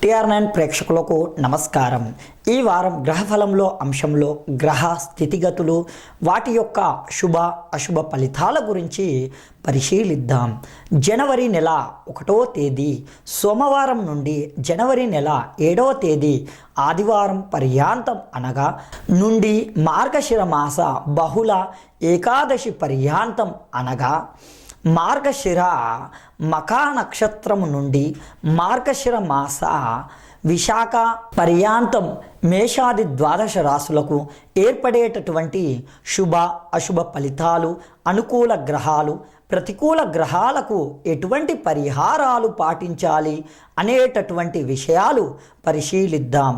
TR9 ప్రేక్షకులకు నమస్కారం. ఈ వారం గ్రహఫలంలో అంశంలో గ్రహ స్థితిగతులు వాటి యొక్క శుభ అశుభ ఫలితాల గురించి పరిశీలిద్దాం. జనవరి నెల 1వ తేదీ సోమవారం నుండి జనవరి నెల 7వ తేదీ ఆదివారం పర్యాంతం అనగా నుండి మార్గశిర మాస బహుళ ఏకాదశి పర్యాంతం అనగా మార్గశిర మఖా నక్షత్రము నుండి మార్గశిర మాస విశాఖ పర్యాంతం మేషాది ద్వాదశ రాశులకు ఏర్పడేటటువంటి శుభ అశుభ ఫలితాలు, అనుకూల గ్రహాలు ప్రతికూల గ్రహాలకు ఎటువంటి పరిహారాలు పాటించాలి అనేటటువంటి విషయాలు పరిశీలిద్దాం.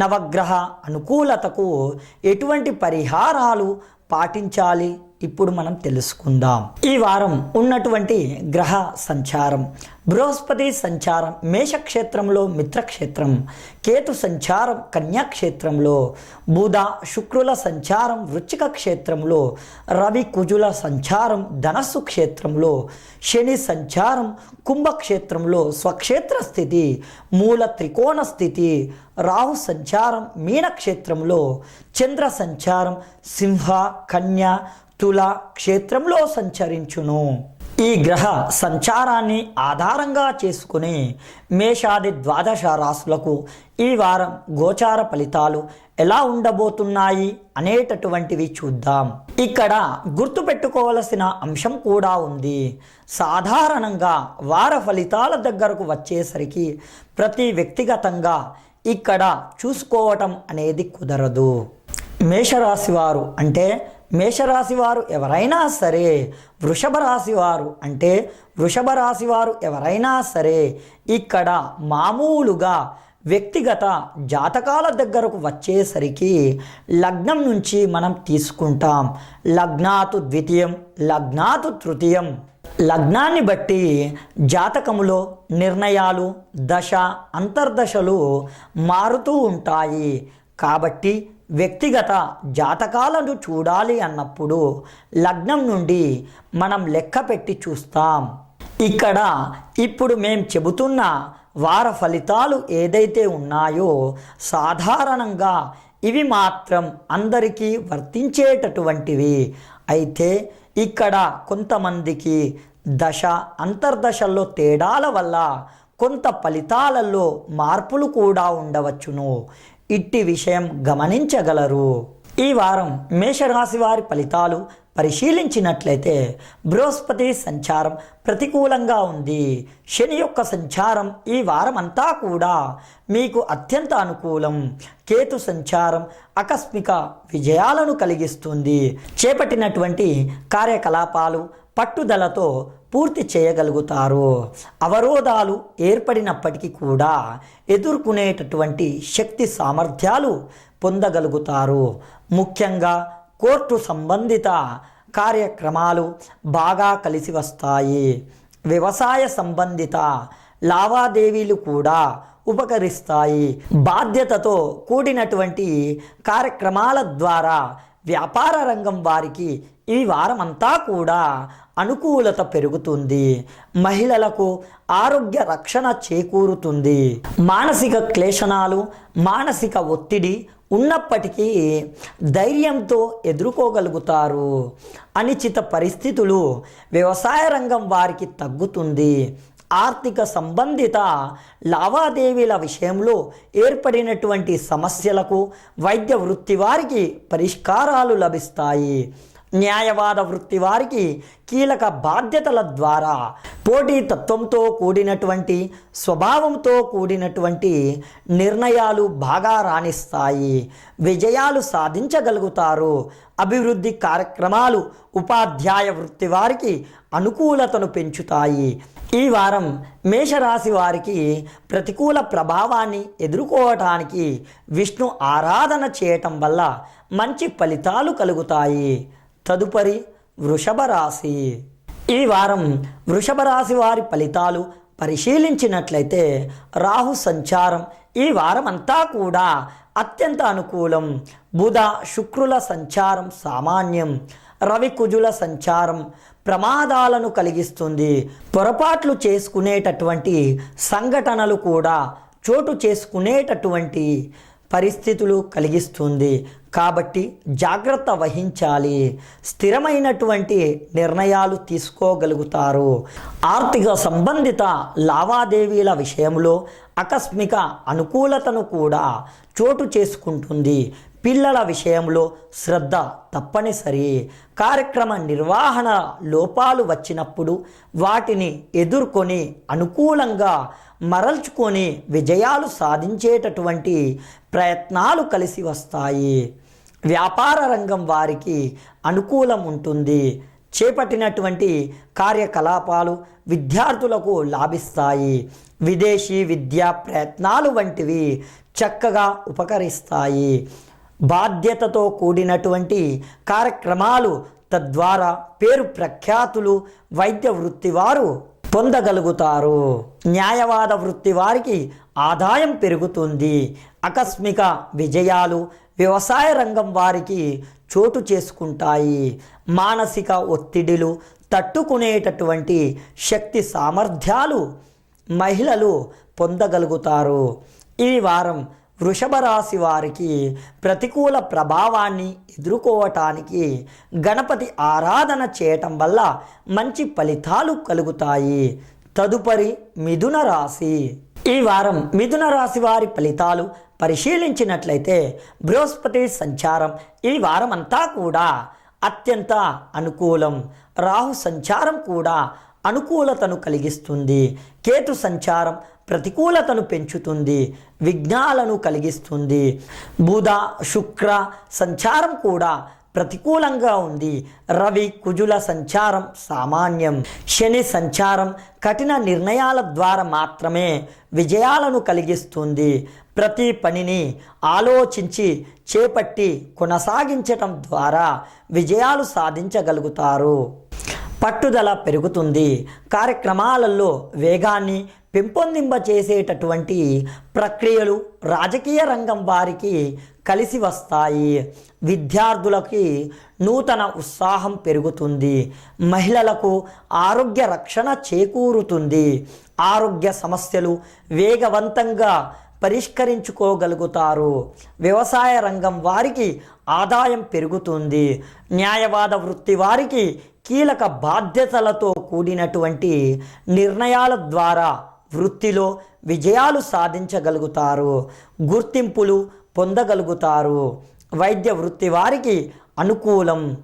నవగ్రహ అనుకూలతకు ఎటువంటి పరిహారాలు పాటించాలి ఇప్పుడు మనం తెలుసుకుందాం. ఈ వారం ఉన్నటువంటి గ్రహ సంచారం: బృహస్పతి సంచారం మేషక్షేత్రంలో మిత్రక్షేత్రం, కేతు సంచారం కన్యాక్షేత్రంలో, బుధ శుక్రుల సంచారం వృశ్చిక క్షేత్రంలో, రవి కుజుల సంచారం ధనస్సు క్షేత్రంలో, శని సంచారం కుంభక్షేత్రంలో స్వక్షేత్ర స్థితి మూల త్రికోణ స్థితి, రాహు సంచారం మీనక్షేత్రంలో, చంద్ర సంచారం సింహ కన్య తుల క్షేత్రంలో సంచరించును. ఈ గ్రహ సంచారాన్ని ఆధారంగా చేసుకుని మేషాది ద్వాదశ రాశులకు ఈ వారం గోచార ఫలితాలు ఎలా ఉండబోతున్నాయి అనేటటువంటివి చూద్దాం. ఇక్కడ గుర్తుపెట్టుకోవలసిన అంశం కూడా ఉంది. సాధారణంగా వార ఫలితాల దగ్గరకు వచ్చేసరికి ప్రతి వ్యక్తిగతంగా ఇక్కడ చూసుకోవటం అనేది కుదరదు. మేషరాశి వారు అంటే మేషరాశి వారు ఎవరైనా సరే, వృషభ రాశి వారు అంటే వృషభ రాశి వారు ఎవరైనా సరే ఇక్కడ మామూలుగా వ్యక్తిగత జాతకాల దగ్గరకు వచ్చేసరికి లగ్నం నుంచి మనం తీసుకుంటాం. లగ్నాతు ద్వితీయం, లగ్నాతు తృతీయం. లగ్నాన్ని బట్టి జాతకములో నిర్ణయాలు, దశ అంతర్దశలు మారుతూ ఉంటాయి. కాబట్టి వ్యక్తిగత జాతకాలను చూడాలి అన్నప్పుడు లగ్నం నుండి మనం లెక్క పెట్టి చూస్తాం. ఇక్కడ ఇప్పుడు మేము చెబుతున్న వార ఫలితాలు ఏదైతే ఉన్నాయో సాధారణంగా ఇవి మాత్రం అందరికీ వర్తించేటటువంటివి. అయితే ఇక్కడ కొంతమందికి దశ అంతర్దశల్లో తేడాల వల్ల కొంత ఫలితాలలో మార్పులు కూడా ఉండవచ్చును. ఇట్టి విషయం గమనించగలరు. ఈ వారం మేషరాశి వారి ఫలితాలు పరిశీలించినట్లయితే బృహస్పతి సంచారం ప్రతికూలంగా ఉంది. శని యొక్క సంచారం ఈ వారం అంతా కూడా మీకు అత్యంత అనుకూలం. కేతు సంచారం ఆకస్మిక విజయాలను కలిగిస్తుంది. చేపట్టినటువంటి కార్యకలాపాలు పట్టుదలతో పూర్తి చేయగలుగుతారు. అవరోధాలు ఏర్పడినప్పటికీ కూడా ఎదుర్కొనేటటువంటి శక్తి సామర్థ్యాలు పొందగలుగుతారు. ముఖ్యంగా కోర్టు సంబంధిత కార్యక్రమాలు బాగా కలిసి వస్తాయి. వ్యవసాయ సంబంధిత లావాదేవీలు కూడా ఉపకరిస్తాయి. బాధ్యతతో కూడినటువంటి కార్యక్రమాల ద్వారా వ్యాపార రంగం వారికి ఈ వారం అంతా కూడా అనుకూలత పెరుగుతుంది. మహిళలకు ఆరోగ్య రక్షణ చేకూరుతుంది. మానసిక క్లేశనాలు, మానసిక ఒత్తిడి ఉన్నప్పటికీ ధైర్యంతో ఎదుర్కోగలుగుతారు. అనిశ్చిత పరిస్థితులు వ్యవసాయ రంగం వారికి తగ్గుతుంది. ఆర్థిక సంబంధిత లావాదేవీల విషయంలో ఏర్పడినటువంటి సమస్యలకు వైద్య వృత్తి వారికి పరిష్కారాలు లభిస్తాయి. న్యాయవాద వృత్తి వారికి కీలక బాధ్యతల ద్వారా పోటీతత్వంతో కూడినటువంటి స్వభావంతో కూడినటువంటి నిర్ణయాలు బాగా రాణిస్తాయి. విజయాలు సాధించగలుగుతారు. అభివృద్ధి కార్యక్రమాలు ఉపాధ్యాయ వృత్తి వారికి అనుకూలతను పెంచుతాయి. ఈ వారం మేషరాశి వారికి ప్రతికూల ప్రభావాన్ని ఎదుర్కోవటానికి విష్ణు ఆరాధన చేయటం వల్ల మంచి ఫలితాలు కలుగుతాయి. తదుపరి వృషభ రాశి. ఈ వారం వృషభ రాశి వారి ఫలితాలు పరిశీలించినట్లయితే రాహు సంచారం ఈ వారం అంతా కూడా అత్యంత అనుకూలం. బుధ శుక్రుల సంచారం సామాన్యం. రవి కుజుల సంచారం ప్రమాదాలను కలిగిస్తుంది. పొరపాట్లు చేసుకునేటటువంటి సంఘటనలు కూడా చోటు చేసుకునేటటువంటి పరిస్థితులు కలిగిస్తుంది. కాబట్టి జాగ్రత్త వహించాలి. స్థిరమైనటువంటి నిర్ణయాలు తీసుకోగలుగుతారు. ఆర్థిక సంబంధిత లావాదేవీల విషయంలో ఆకస్మిక అనుకూలతను కూడా చోటు చేసుకుంటుంది. పిల్లల విషయంలో శ్రద్ధ తప్పనిసరి. కార్యక్రమ నిర్వహణ లోపాలు వచ్చినప్పుడు వాటిని ఎదుర్కొని అనుకూలంగా మరల్చుకొని విజయాలు సాధించేటటువంటి ప్రయత్నాలు కలిసి వస్తాయి. వ్యాపార రంగం వారికి అనుకూలం ఉంటుంది. చేపట్టినటువంటి కార్యకలాపాలు విద్యార్థులకు లాభిస్తాయి. విదేశీ విద్యా ప్రయత్నాలు వంటివి చక్కగా ఉపకరిస్తాయి. బాధ్యతతో కూడినటువంటి కార్యక్రమాలు తద్వారా పేరు ప్రఖ్యాతులు వైద్య వృత్తి వారు పొందగలుగుతారు. న్యాయవాద వృత్తి వారికి ఆదాయం పెరుగుతుంది. ఆకస్మిక విజయాలు వ్యవసాయ రంగం వారికి చోటు చేసుకుంటాయి. మానసిక ఒత్తిడిలు తట్టుకునేటటువంటి శక్తి సామర్థ్యాలు మహిళలు పొందగలుగుతారు. ఈ వారం వృషభ రాశి వారికి ప్రతికూల ప్రభావాన్ని ఎదుర్కోవటానికి గణపతి ఆరాధన చేయటం వల్ల మంచి ఫలితాలు కలుగుతాయి. తదుపరి మిథున రాశి. ఈ వారం మిథున రాశి వారి ఫలితాలు పరిశీలించినట్లయితే బృహస్పతి సంచారం ఈ వారం అంతా కూడా అత్యంత అనుకూలం. రాహు సంచారం కూడా అనుకూలతను కలిగిస్తుంది. కేతు సంచారం ప్రతికూలతను పెంచుతుంది, విఘ్నాలను కలిగిస్తుంది. బుధ శుక్ర సంచారం కూడా ప్రతికూలంగా ఉంది. రవి కుజుల సంచారం సామాన్యం. శని సంచారం కఠిన నిర్ణయాల ద్వారా మాత్రమే విజయాలను కలిగిస్తుంది. ప్రతి పనిని ఆలోచించి చేపట్టి కొనసాగించటం ద్వారా విజయాలు సాధించగలుగుతారు. పట్టుదల పెరుగుతుంది. కార్యక్రమాలలో వేగాన్ని పెంపొందింపచేసేటటువంటి ప్రక్రియలు రాజకీయ రంగం వారికి కలిసి వస్తాయి. విద్యార్థులకి నూతన ఉత్సాహం పెరుగుతుంది. మహిళలకు ఆరోగ్య రక్షణ చేకూరుతుంది. ఆరోగ్య సమస్యలు వేగవంతంగా పరిష్కరించుకోగలుగుతారు. వ్యవసాయ రంగం వారికి ఆదాయం పెరుగుతుంది. న్యాయవాద వృత్తి వారికి కీలక బాధ్యతలతో కూడినటువంటి నిర్ణయాల ద్వారా వృత్తిలో విజయాలు సాధించగలుగుతారు. గుర్తింపులు పొందగలుగుతారు. వైద్య వృత్తి వారికి అనుకూలం.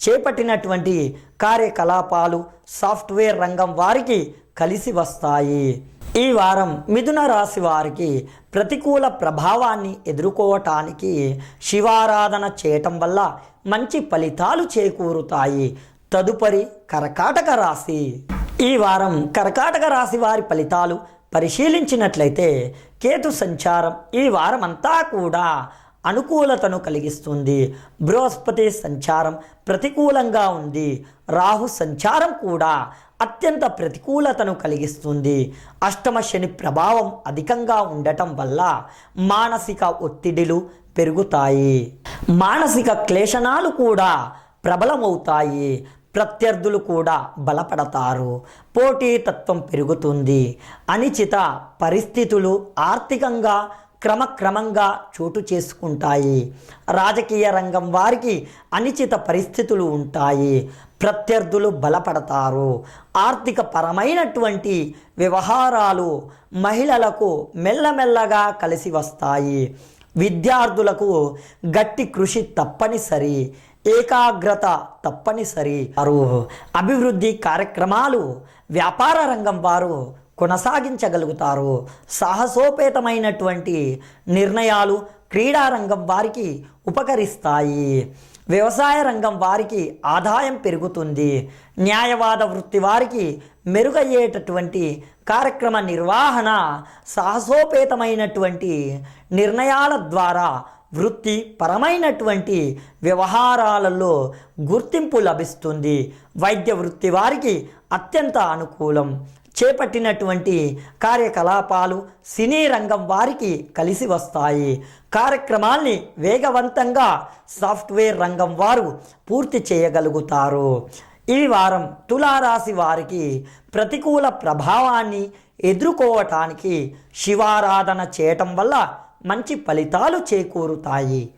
చేపట్టినటువంటి కార్యకలాపాలు సాఫ్ట్వేర్ రంగం వారికి కలిసి వస్తాయి. ఈ వారం మిథున రాశి వారికి ప్రతికూల ప్రభావాన్ని ఎదుర్కోవటానికి శివారాధన చేయటం వల్ల మంచి ఫలితాలు చేకూరుతాయి. తదుపరి కర్కాటక రాశి. ఈ వారం కర్కాటక రాశి వారి ఫలితాలు పరిశీలించినట్లయితే కేతు సంచారం ఈ వారం అంతా కూడా అనుకూలతను కలిగిస్తుంది. బృహస్పతి సంచారం ప్రతికూలంగా ఉంది. రాహు సంచారం కూడా అత్యంత ప్రతికూలతను కలిగిస్తుంది. అష్టమ శని ప్రభావం అధికంగా ఉండటం వల్ల మానసిక ఒత్తిడిలు పెరుగుతాయి. మానసిక క్లేశనాలు కూడా ప్రబలమవుతాయి. ప్రత్యర్థులు కూడా బలపడతారు. పోటీతత్వం పెరుగుతుంది. అనిశ్చిత పరిస్థితులు ఆర్థికంగా క్రమక్రమంగా చోటు చేసుకుంటాయి. రాజకీయ రంగం వారికి అనిశ్చిత పరిస్థితులు ఉంటాయి. ప్రత్యర్థులు బలపడతారు. ఆర్థిక పరమైనటువంటి వ్యవహారాలు మహిళలకు మెల్లమెల్లగా కలిసి వస్తాయి. విద్యార్థులకు గట్టి కృషి తప్పనిసరి. ఏకాగ్రత తప్పనిసరి. అభివృద్ధి కార్యక్రమాలు వ్యాపార రంగం వారు కొనసాగించగలుగుతారు. సాహసోపేతమైనటువంటి నిర్ణయాలు క్రీడారంగం వారికి ఉపకరిస్తాయి. వ్యవసాయ రంగం వారికి ఆదాయం పెరుగుతుంది. న్యాయవాద వృత్తి వారికి మెరుగయ్యేటటువంటి కార్యక్రమ నిర్వహణ సాహసోపేతమైనటువంటి నిర్ణయాల ద్వారా వృత్తి పరమైనటువంటి వ్యవహారాలలో గుర్తింపు లభిస్తుంది. వైద్య వృత్తి వారికి అత్యంత అనుకూలం. చేపట్టినటువంటి కార్యకలాపాలు సినీ రంగం వారికి కలిసి వస్తాయి. కార్యక్రమాల్ని వేగవంతంగా సాఫ్ట్వేర్ రంగం వారు పూర్తి చేయగలుగుతారు. ఈ వారం తులారాశి వారికి ప్రతికూల ప్రభావాన్ని ఎదుర్కోవటానికి శివారాధన చేయటం వల్ల మంచి ఫలితాలు చేకూరుతాయి.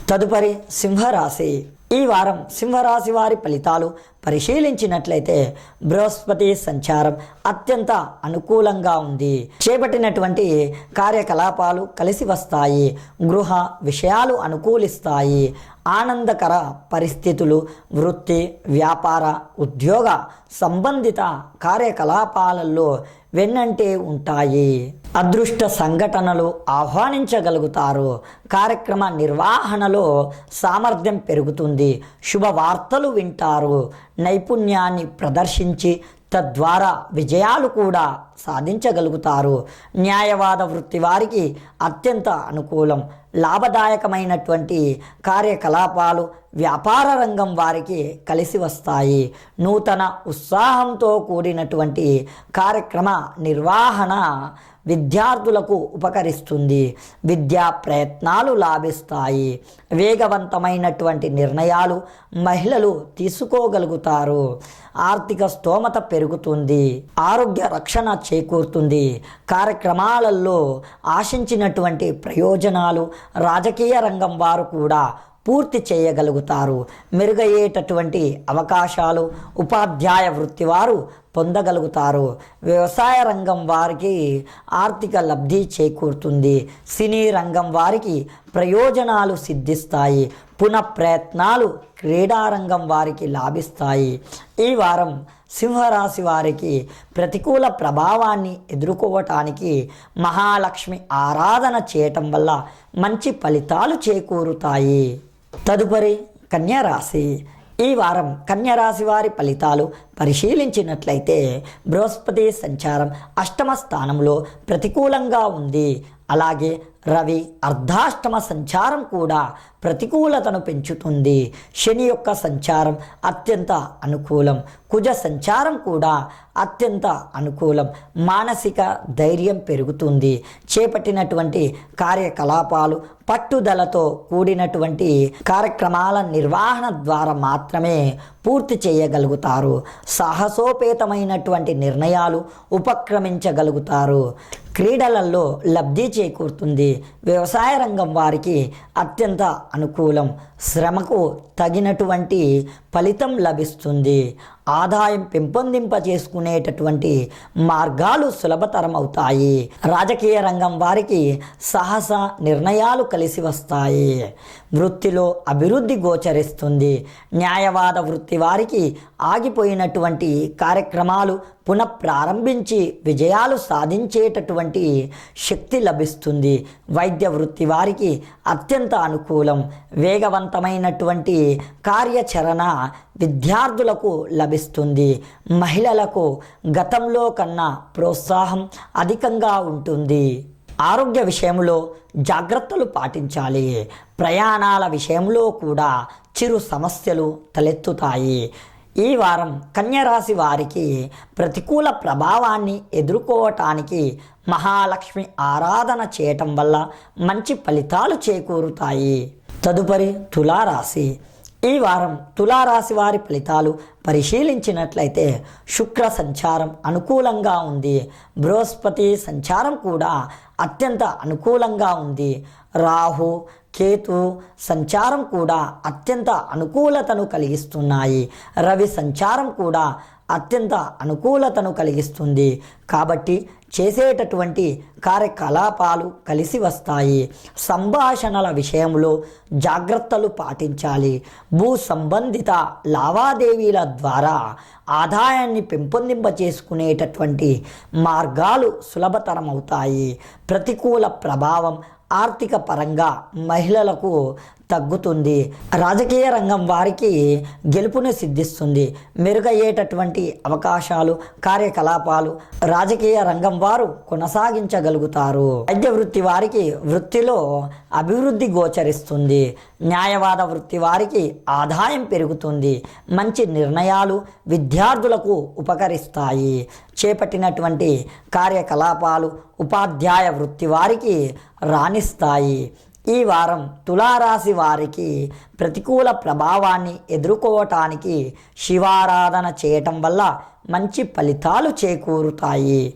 తదుపరి సింహరాశి. ఈ వారం సింహరాశి వారి ఫలితాలు పరిశీలించినట్లయితే బృహస్పతి సంచారం అత్యంత అనుకూలంగా ఉంది. చేపట్టినటువంటి కార్యకలాపాలు కలిసి వస్తాయి. గృహ విషయాలు అనుకూలిస్తాయి. ఆనందకర పరిస్థితులు వృత్తి, వ్యాపార, ఉద్యోగ సంబంధిత కార్యకలాపాలలో వెన్నంటే ఉంటాయి. అదృష్ట సంఘటనలు ఆహ్వానించగలుగుతారు. కార్యక్రమ నిర్వహణలో సామర్థ్యం పెరుగుతుంది. శుభవార్తలు వింటారు. నైపుణ్యాన్ని ప్రదర్శించి తద్వారా విజయాలు కూడా సాధించగలుగుతారు. న్యాయవాద వృత్తి వారికి అత్యంత అనుకూలం. లాభదాయకమైనటువంటి కార్యకలాపాలు వ్యాపార రంగం వారికి కలిసి వస్తాయి. నూతన ఉత్సాహంతో కూడినటువంటి కార్యక్రమ నిర్వహణ విద్యార్థులకు ఉపకరిస్తుంది. విద్యా ప్రయత్నాలు లాభిస్తాయి. వేగవంతమైనటువంటి నిర్ణయాలు మహిళలు తీసుకోగలుగుతారు. ఆర్థిక స్తోమత పెరుగుతుంది. ఆరోగ్య రక్షణ చేకూరుతుంది. కార్యక్రమాలలో ఆశించినటువంటి ప్రయోజనాలు రాజకీయ రంగం వారు కూడా పూర్తి చేయగలుగుతారు. మెరుగయ్యేటటువంటి అవకాశాలు ఉపాధ్యాయ వృత్తి వారు పొందగలుగుతారు. వ్యవసాయ రంగం వారికి ఆర్థిక లబ్ధి చేకూరుతుంది. సినీ రంగం వారికి ప్రయోజనాలు సిద్ధిస్తాయి. పునఃప్రయత్నాలు క్రీడారంగం వారికి లాభిస్తాయి. ఈ వారం సింహరాశి వారికి ప్రతికూల ప్రభావాన్ని ఎదుర్కోవటానికి మహాలక్ష్మి ఆరాధన చేయటం వల్ల మంచి ఫలితాలు చేకూరుతాయి. తదుపరి కన్యారాశి. ఈ వారం కన్యారాశి వారి ఫలితాలు పరిశీలించినట్లయితే బృహస్పతి సంచారం అష్టమ స్థానంలో ప్రతికూలంగా ఉంది. అలాగే రవి అర్ధాష్టమ సంచారం కూడా ప్రతికూలతను పెంచుతుంది. శని యొక్క సంచారం అత్యంత అనుకూలం. కుజ సంచారం కూడా అత్యంత అనుకూలం. మానసిక ధైర్యం పెరుగుతుంది. చేపట్టినటువంటి కార్యకలాపాలు పట్టుదలతో కూడినటువంటి కార్యక్రమాల నిర్వహణ ద్వారా మాత్రమే పూర్తి చేయగలుగుతారు. సాహసోపేతమైనటువంటి నిర్ణయాలు ఉపక్రమించగలుగుతారు. క్రీడలలో లబ్ధి చేకూరుతుంది. వ్యవసాయ రంగం వారికి అత్యంత అనుకూలం. శ్రమకు తగినటువంటి ఫలితం లభిస్తుంది. ఆదాయం పెంపొందింపజేసుకునేటటువంటి మార్గాలు సులభతరం అవుతాయి. రాజకీయ రంగం వారికి సాహస నిర్ణయాలు కలిసి వస్తాయి. వృత్తిలో అభివృద్ధి గోచరిస్తుంది. న్యాయవాద వృత్తి వారికి ఆగిపోయినటువంటి కార్యక్రమాలు పునఃప్రారంభించి విజయాలు సాధించేటటువంటి శక్తి లభిస్తుంది. వైద్య వృత్తి వారికి అత్యంత అనుకూలం. వేగవంతమైనటువంటి కార్యాచరణ విద్యార్థులకు లభిస్తుంది. మహిళలకు గతంలో కన్నా ప్రోత్సాహం అధికంగా ఉంటుంది. ఆరోగ్య విషయంలో జాగ్రత్తలు పాటించాలి. ప్రయాణాల విషయంలో కూడా చిరు సమస్యలు తలెత్తుతాయి. ఈ వారం కన్యరాశి వారికి ప్రతికూల ప్రభావాన్ని ఎదుర్కోవటానికి మహాలక్ష్మి ఆరాధన చేయటం వల్ల మంచి ఫలితాలు చేకూరుతాయి. తదుపరి తులారాశి. ఈ వారం తులారాశి వారి ఫలితాలు పరిశీలించినట్లయితే శుక్ర సంచారం అనుకూలంగా ఉంది. బృహస్పతి సంచారం కూడా అత్యంత అనుకూలంగా ఉంది. రాహు కేతు సంచారం కూడా అత్యంత అనుకూలతను కలిగిస్తున్నాయి. రవి సంచారం కూడా అత్యంత అనుకూలతను కలిగిస్తుంది. కాబట్టి చేసేటటువంటి కార్యకలాపాలు కలిసి వస్తాయి. సంభాషణల విషయంలో జాగ్రత్తలు పాటించాలి. భూ సంబంధిత లావాదేవీల ద్వారా ఆదాయాన్ని పెంపొందింపచేసుకునేటటువంటి మార్గాలు సులభతరం అవుతాయి. ప్రతికూల ప్రభావం ఆర్థిక పరంగా మహిళలకు తగ్గుతుంది. రాజకీయ రంగం వారికి గెలుపును సిద్ధిస్తుంది. మెరుగయ్యేటటువంటి అవకాశాలు కార్యకలాపాలు రాజకీయ రంగం వారు కొనసాగించగలుగుతారు. వైద్య వృత్తి వారికి వృత్తిలో అభివృద్ధి గోచరిస్తుంది. న్యాయవాద వృత్తి వారికి ఆదాయం పెరుగుతుంది. మంచి నిర్ణయాలు విద్యార్థులకు ఉపకరిస్తాయి. చేపట్టినటువంటి కార్యకలాపాలు ఉపాధ్యాయ వృత్తి వారికి రాణిస్తాయి. ఈ వారం తులారాశి వారికి ప్రతికూల ప్రభావాన్ని ఎదుర్కోవటానికి శివారాధన చేయటం వల్ల మంచి ఫలితాలు చేకూరుతాయి.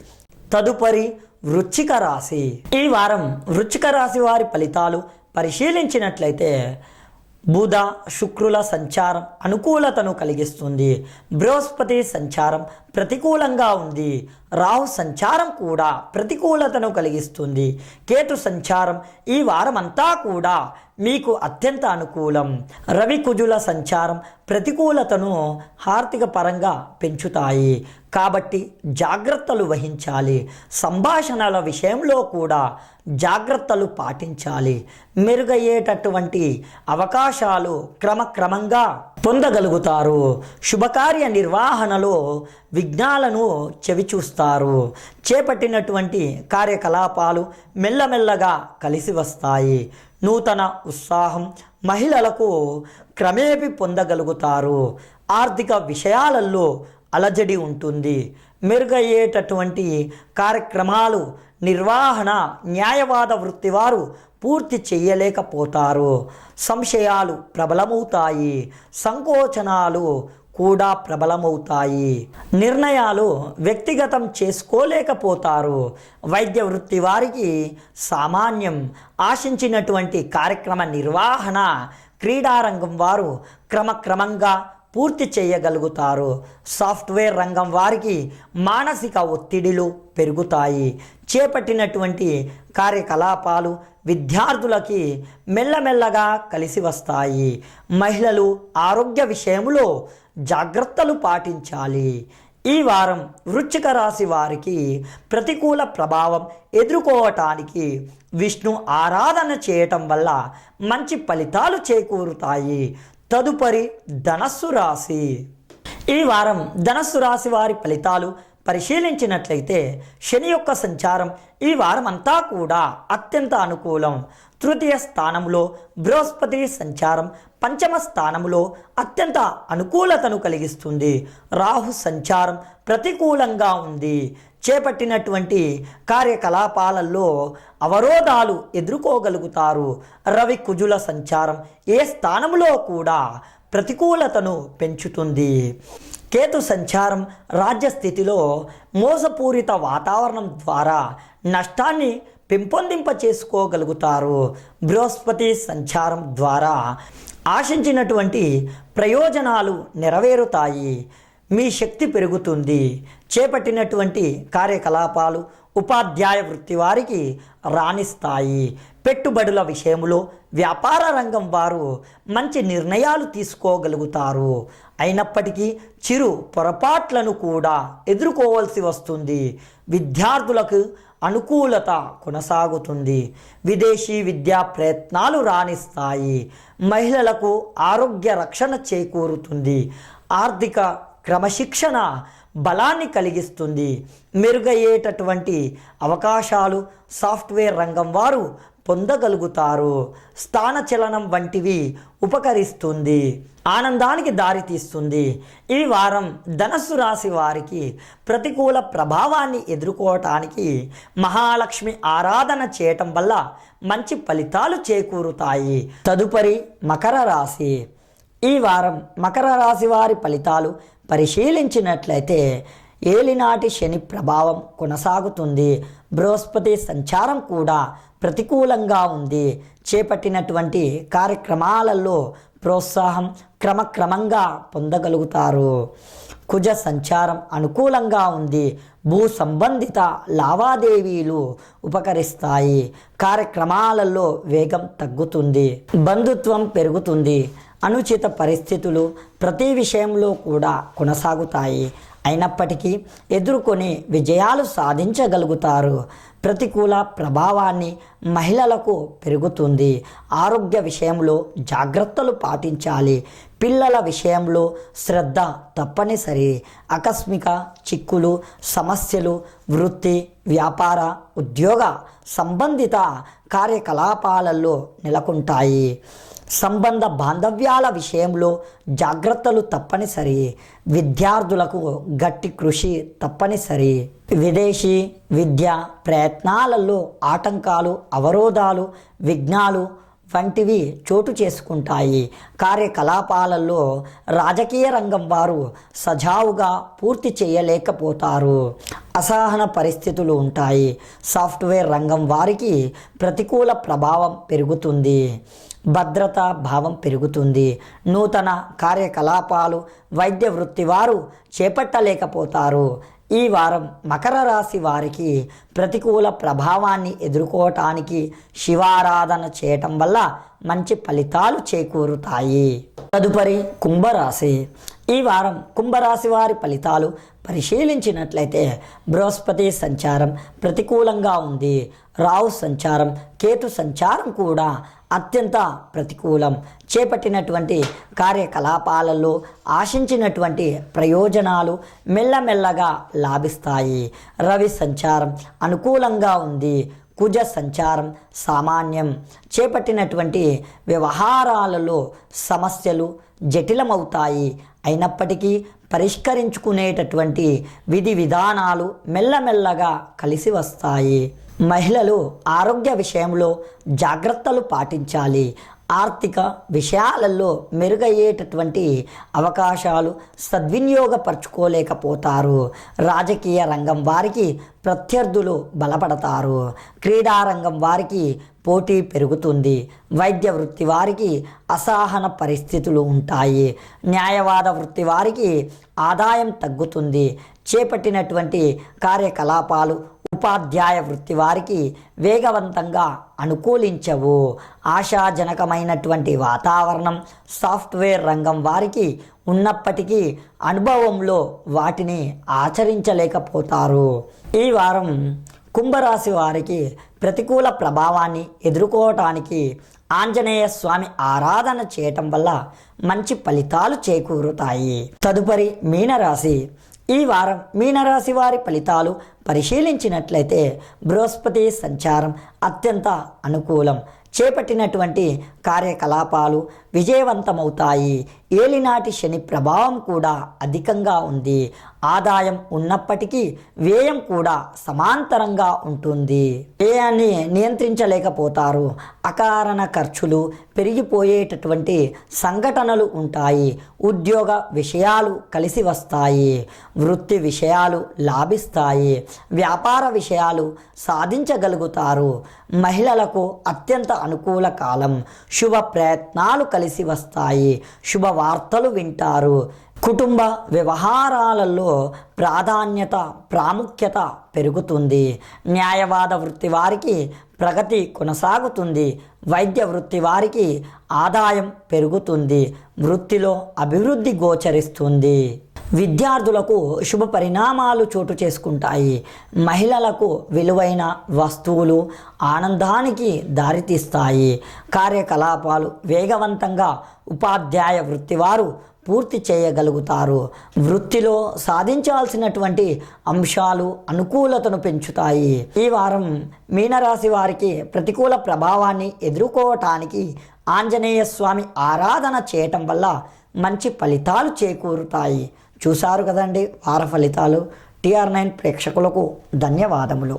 తదుపరి వృశ్చిక రాశి. ఈ వారం వృశ్చిక రాశి వారి ఫలితాలు పరిశీలించినట్లయితే బుధ శుక్రుల సంచారం అనుకూలతను కలిగిస్తుంది. బృహస్పతి సంచారం ప్రతికూలంగా ఉంది. రాహు సంచారం కూడా ప్రతికూలతను కలిగిస్తుంది. కేతు సంచారం ఈ వారం అంతా కూడా మీకు అత్యంత అనుకూలం. రవి కుజుల సంచారం ప్రతికూలతను ఆర్థిక పరంగా పెంచుతాయి. కాబట్టి జాగ్రత్తలు వహించాలి. సంభాషణల విషయంలో కూడా జాగ్రత్తలు పాటించాలి. మెరుగయ్యేటటువంటి అవకాశాలు క్రమక్రమంగా పొందగలుగుతారు. శుభకార్య నిర్వహణలో విఘ్నాలను చవిచూస్తారు. చేపట్టినటువంటి కార్యకలాపాలు మెల్లమెల్లగా కలిసి వస్తాయి. నూతన ఉత్సాహం మహిళలకు క్రమేపీ పొందగలుగుతారు. ఆర్థిక విషయాలలో అలజడి ఉంటుంది. మెరుగయ్యేటటువంటి కార్యక్రమాలు నిర్వహణ న్యాయవాద వృత్తి వారు పూర్తి చేయలేకపోతారు. సంశయాలు ప్రబలమవుతాయి. సంకోచనాలు కూడా ప్రబలమవుతాయి. నిర్ణయాలు వ్యక్తిగతం చేసుకోలేకపోతారు. వైద్య వృత్తి వారికి సామాన్యం. ఆశించినటువంటి కార్యక్రమ నిర్వహణ క్రీడారంగం వారు క్రమక్రమంగా పూర్తి చేయగలుగుతారు. సాఫ్ట్వేర్ రంగం వారికి మానసిక ఒత్తిడిలు పెరుగుతాయి. చేపట్టినటువంటి కార్యకలాపాలు విద్యార్థులకి మెల్లమెల్లగా కలిసి వస్తాయి. మహిళలు ఆరోగ్య విషయంలో జాగ్రత్తలు పాటించాలి. ఈ వారం వృశ్చిక రాశి వారికి ప్రతికూల ప్రభావం ఎదుర్కోవటానికి విష్ణు ఆరాధన చేయటం వల్ల మంచి ఫలితాలు చేకూరుతాయి. తదుపరి ధనస్సు రాశి. ఈ వారం ధనస్సు రాశి వారి ఫలితాలు పరిశీలించినట్లయితే శని యొక్క సంచారం ఈ వారం అంతా కూడా అత్యంత అనుకూలం. తృతీయ స్థానంలో బృహస్పతి సంచారం పంచమ స్థానంలో అత్యంత అనుకూలతను కలిగిస్తుంది. రాహు సంచారం ప్రతికూలంగా ఉంది. చేపట్టినటువంటి కార్యకలాపాలలో అవరోధాలు ఎదుర్కోగలుగుతారు. రవి కుజుల సంచారం ఏ స్థానంలో కూడా ప్రతికూలతను పెంచుతుంది. కేతు సంచారం రాజ్యస్థితిలో మోసపూరిత వాతావరణం ద్వారా నష్టాన్ని పెంపొందింప చేసుకోగలుగుతారు. బృహస్పతి సంచారం ద్వారా ఆశించినటువంటి ప్రయోజనాలు నెరవేరుతాయి. మీ శక్తి పెరుగుతుంది. చేపట్టినటువంటి కార్యకలాపాలు ఉపాధ్యాయ వృత్తి వారికి రాణిస్తాయి. పెట్టుబడుల విషయంలో వ్యాపార రంగం వారు మంచి నిర్ణయాలు తీసుకోగలుగుతారు. అయినప్పటికీ చిరు పొరపాట్లను కూడా ఎదుర్కోవాల్సి వస్తుంది. విద్యార్థులకు అనుకూలత కొనసాగుతుంది. విదేశీ విద్యా ప్రయత్నాలు రాణిస్తాయి. మహిళలకు ఆరోగ్య రక్షణ చేకూరుతుంది. ఆర్థిక క్రమశిక్షణ బలాన్ని కలిగిస్తుంది. మెరుగయ్యేటటువంటి అవకాశాలు సాఫ్ట్వేర్ రంగం వారు పొందగలుగుతారు. స్థానచలనం వంటివి ఉపకరిస్తుంది. ఆనందానికి దారితీస్తుంది. ఈ వారం ధనస్సు రాశి వారికి ప్రతికూల ప్రభావాన్ని ఎదుర్కోవటానికి మహాలక్ష్మి ఆరాధన చేయటం వల్ల మంచి ఫలితాలు చేకూరుతాయి. తదుపరి మకర రాశి. ఈ వారం మకర రాశి వారి ఫలితాలు పరిశీలించినట్లయితే ఏలినాటి శని ప్రభావం కొనసాగుతుంది. బృహస్పతి సంచారం కూడా ప్రతికూలంగా ఉంది. చేపట్టినటువంటి కార్యక్రమాలలో ప్రోత్సాహం క్రమక్రమంగా పొందగలుగుతారు. కుజ సంచారం అనుకూలంగా ఉంది. భూ సంబంధిత లావాదేవీలు ఉపకరిస్తాయి. కార్యక్రమాలలో వేగం తగ్గుతుంది. బంధుత్వం పెరుగుతుంది. అనుచిత పరిస్థితులు ప్రతి విషయంలో కూడా కొనసాగుతాయి. అయినప్పటికీ ఎదుర్కొని విజయాలు సాధించగలుగుతారు. ప్రతికూల ప్రభావాన్ని మహిళలకు పెరుగుతుంది. ఆరోగ్య విషయంలో జాగ్రత్తలు పాటించాలి. పిల్లల విషయంలో శ్రద్ధ తప్పనిసరి. ఆకస్మిక చిక్కులు సమస్యలు వృత్తి వ్యాపార ఉద్యోగ సంబంధిత కార్యకలాపాలలో నెలకొంటాయి. సంబంధ బాంధవ్యాల విషయంలో జాగ్రత్తలు తప్పనిసరి. విద్యార్థులకు గట్టి కృషి తప్పనిసరి. విదేశీ విద్యా ప్రయత్నాలలో ఆటంకాలు అవరోధాలు విఘ్నాలు వంటివి చోటు చేసుకుంటాయి. కార్యకలాపాలలో రాజకీయ రంగం వారు సజావుగా పూర్తి చేయలేకపోతారు. అసహన పరిస్థితులు ఉంటాయి. సాఫ్ట్వేర్ రంగం వారికి ప్రతికూల ప్రభావం పెరుగుతుంది. భద్రత భావం పెరుగుతుంది. నూతన కార్యకలాపాలు వైద్య వృత్తి వారు చేపట్టలేకపోతారు. ఈ వారం మకర రాశి వారికి ప్రతికూల ప్రభావాన్ని ఎదుర్కోవటానికి శివారాధన చేయటం వల్ల మంచి ఫలితాలు చేకూరుతాయి. తదుపరి కుంభరాశి. ఈ వారం కుంభరాశి వారి ఫలితాలు పరిశీలించినట్లయితే బృహస్పతి సంచారం ప్రతికూలంగా ఉంది. రాహు సంచారం, కేతు సంచారం కూడా అత్యంత ప్రతికూలం. చేపట్టినటువంటి కార్యకలాపాలలో ఆశించినటువంటి ప్రయోజనాలు మెల్లమెల్లగా లాభిస్తాయి. రవి సంచారం అనుకూలంగా ఉంది. కుజ సంచారం సామాన్యం. చేపట్టినటువంటి వ్యవహారాలలో సమస్యలు జటిలమవుతాయి. అయినప్పటికీ పరిష్కరించుకునేటటువంటి విధి విధానాలు మెల్లమెల్లగా కలిసి వస్తాయి. మహిళలు ఆరోగ్య విషయంలో జాగ్రత్తలు పాటించాలి. ఆర్థిక విషయాలలో మెరుగయ్యేటటువంటి అవకాశాలు సద్వినియోగపరచుకోలేకపోతారు. రాజకీయ రంగం వారికి ప్రత్యర్థులు బలపడతారు. క్రీడారంగం వారికి పోటీ పెరుగుతుంది. వైద్య వృత్తి వారికి అసహన పరిస్థితులు ఉంటాయి. న్యాయవాద వృత్తి వారికి ఆదాయం తగ్గుతుంది. చేపట్టినటువంటి కార్యకలాపాలు ఉపాధ్యాయ వృత్తి వారికి వేగవంతంగా అనుకూలించవు. ఆశాజనకమైనటువంటి వాతావరణం సాఫ్ట్వేర్ రంగం వారికి ఉన్నప్పటికీ అనుభవంలో వాటిని ఆచరించలేకపోతారు. ఈ వారం కుంభరాశి వారికి ప్రతికూల ప్రభావాన్ని ఎదుర్కోవటానికి ఆంజనేయ స్వామి ఆరాధన చేయటం వల్ల మంచి ఫలితాలు చేకూరుతాయి. తదుపరి మీనరాశి. ఈ వారం మీనరాశి వారి ఫలితాలు పరిశీలించినట్లయితే బృహస్పతి సంచారం అత్యంత అనుకూలం. చేపట్టినటువంటి కార్యకలాపాలు విజయవంతమవుతాయి. ఏలినాటి శని ప్రభావం కూడా అధికంగా ఉంది. ఆదాయం ఉన్నప్పటికీ వ్యయం కూడా సమాంతరంగా ఉంటుంది. వ్యయాన్ని నియంత్రించలేకపోతారు. అకారణ ఖర్చులు పెరిగిపోయేటటువంటి సంఘటనలు ఉంటాయి. ఉద్యోగ విషయాలు కలిసి వస్తాయి. వృత్తి విషయాలు లాభిస్తాయి. వ్యాపార విషయాలు సాధించగలుగుతారు. మహిళలకు అత్యంత అనుకూల కాలం. శుభ ప్రయత్నాలు కలిసి వస్తాయి. శుభవార్తలు వింటారు. కుటుంబ వ్యవహారాలలో ప్రాముఖ్యత పెరుగుతుంది. న్యాయవాద వృత్తి వారికి ప్రగతి కొనసాగుతుంది. వైద్య వృత్తి వారికి ఆదాయం పెరుగుతుంది. వృత్తిలో అభివృద్ధి గోచరిస్తుంది. విద్యార్థులకు శుభ పరిణామాలు చోటు చేసుకుంటాయి. మహిళలకు విలువైన వస్తువులు ఆనందానికి దారితీస్తాయి. కార్యకలాపాలు వేగవంతంగా ఉపాధ్యాయ వృత్తి వారు పూర్తి చేయగలుగుతారు. వృత్తిలో సాధించాల్సినటువంటి అంశాలు అనుకూలతను పెంచుతాయి. ఈ వారం మీనరాశి వారికి ప్రతికూల ప్రభావాన్ని ఎదుర్కోవటానికి ఆంజనేయ స్వామి ఆరాధన చేయటం వల్ల మంచి ఫలితాలు చేకూరుతాయి. చూశారు కదండి వార ఫలితాలు. TR9 ప్రేక్షకులకు ధన్యవాదములు.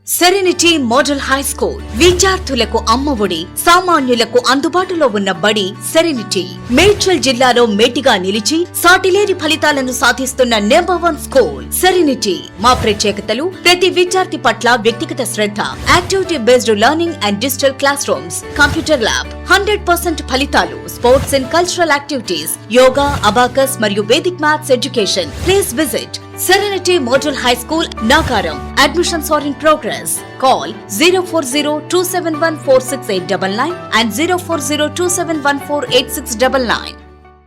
సెరెనిటీ మోడల్ హై స్కూల్ విద్యార్థులకు అమ్మఒడి, సామాన్యులకు అందుబాటులో ఉన్న బడి సెరెనిటీ. మేడ్చల్ జిల్లాలో మేటిగా నిలిచి సాటిలేని ఫలితాలను సాధిస్తున్న నంబర్ 1 స్కూల్ సెరెనిటీ. మా ప్రత్యేకతలు ప్రతి విద్యార్థి పట్ల వ్యక్తిగత శ్రద్ధ, activity based learning and digital classrooms, computer lab, 100% ఫలితాలు, sports and cultural activities, yoga, abacus మరియు Vedic maths education. Please visit Serenity Model High School, Nagaram. Admissions are in progress. Call 040-271-46899 and 040-271-48699.